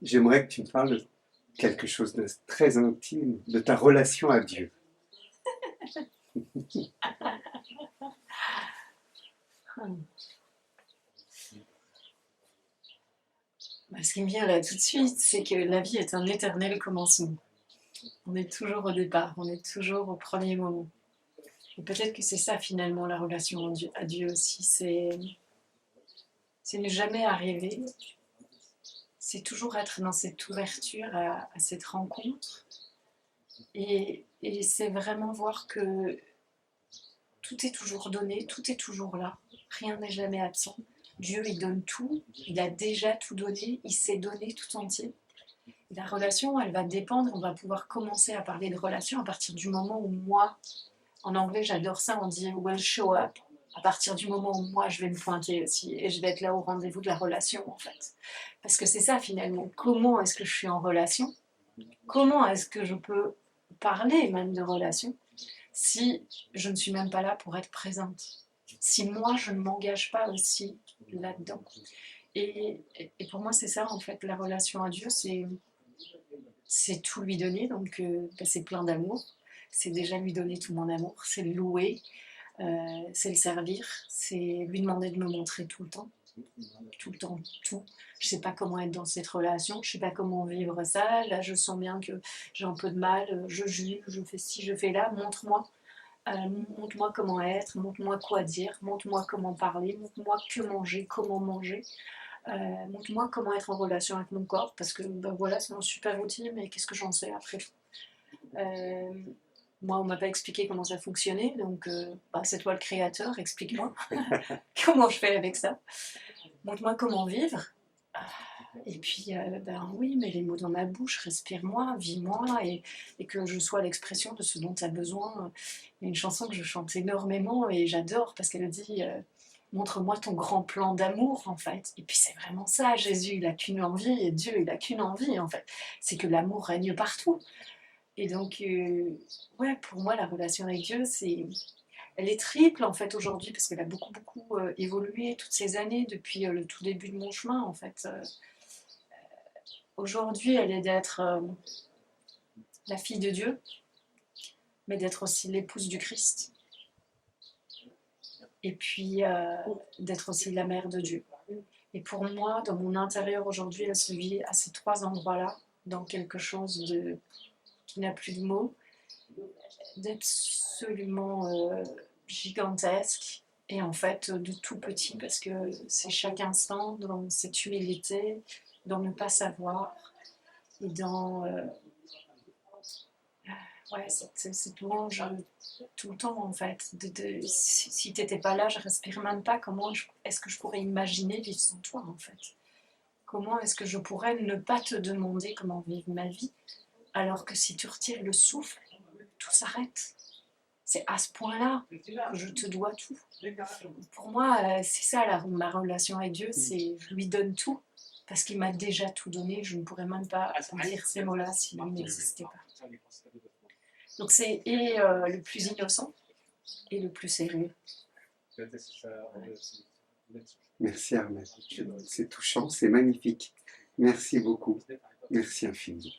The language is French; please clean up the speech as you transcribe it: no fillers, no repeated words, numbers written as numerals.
j'aimerais que tu me parles de quelque chose de très intime, de ta relation à Dieu. Bah, ce qui me vient là tout de suite, c'est que la vie est un éternel commencement. On est toujours au départ, on est toujours au premier moment. Et peut-être que c'est ça finalement la relation à Dieu aussi, c'est ne jamais arriver, c'est toujours être dans cette ouverture à cette rencontre. Et c'est vraiment voir que tout est toujours donné, tout est toujours là, rien n'est jamais absent. Dieu, il donne tout, il a déjà tout donné, il s'est donné tout entier. Et la relation, elle va dépendre, on va pouvoir commencer à parler de relation à partir du moment où moi, en anglais j'adore ça, on dit will show up. À partir du moment où moi je vais me pointer aussi et je vais être là au rendez-vous de la relation en fait. Parce que c'est ça finalement, comment est-ce que je suis en relation? Comment est-ce que je peux parler même de relation si je ne suis même pas là pour être présente? Si moi je ne m'engage pas aussi là-dedans. Et pour moi c'est ça en fait, la relation à Dieu, c'est tout lui donner, donc c'est plein d'amour. C'est déjà lui donner tout mon amour, c'est le louer, c'est le servir, c'est lui demander de me montrer tout le temps, tout. Je ne sais pas comment être dans cette relation, je ne sais pas comment vivre ça. Là, je sens bien que j'ai un peu de mal, je juge, je fais ci, je fais là. Montre-moi, montre-moi comment être, montre-moi quoi dire, montre-moi comment parler, montre-moi que manger, comment manger. Montre-moi comment être en relation avec mon corps, parce que ben voilà, c'est un super outil, mais qu'est-ce que j'en sais après? euh, Moi, on m'a pas expliqué comment ça fonctionnait, donc bah, c'est toi le créateur, explique-moi comment je fais avec ça. Montre-moi comment vivre. Et puis, ben oui, mets les mots dans ma bouche, respire-moi, vis-moi, et que je sois l'expression de ce dont tu as besoin. Il y a une chanson que je chante énormément et j'adore parce qu'elle dit montre-moi ton grand plan d'amour, en fait. Et puis c'est vraiment ça, Jésus, il n'a qu'une envie, et Dieu, il n'a qu'une envie, en fait. C'est que l'amour règne partout. Et donc, ouais, pour moi, la relation avec Dieu, elle est triple, en fait, aujourd'hui, parce qu'elle a beaucoup, beaucoup évolué toutes ces années, depuis le tout début de mon chemin, en fait. Aujourd'hui, elle est d'être la fille de Dieu, mais d'être aussi l'épouse du Christ. Et puis, d'être aussi la mère de Dieu. Et pour moi, dans mon intérieur aujourd'hui, elle se vit à ces trois endroits-là, dans quelque chose qui n'a plus de mots, d'absolument gigantesque, et en fait de tout petit, parce que c'est chaque instant dans cette humilité, dans ne pas savoir, et dans ouais, cette louange tout le temps en fait. Si tu n'étais pas là, je ne respire même pas. Comment est-ce que je pourrais imaginer vivre sans toi en fait? Comment est-ce que je pourrais ne pas te demander comment vivre ma vie, alors que si tu retires le souffle, tout s'arrête. C'est à ce point-là que je te dois tout. Pour moi, c'est ça ma relation avec Dieu, c'est je lui donne tout, parce qu'il m'a déjà tout donné, je ne pourrais même pas dire ces mots-là s'il n'existait pas. Donc c'est le plus innocent et le plus sérieux. Merci Armelle, c'est touchant, c'est magnifique. Merci beaucoup, merci infiniment.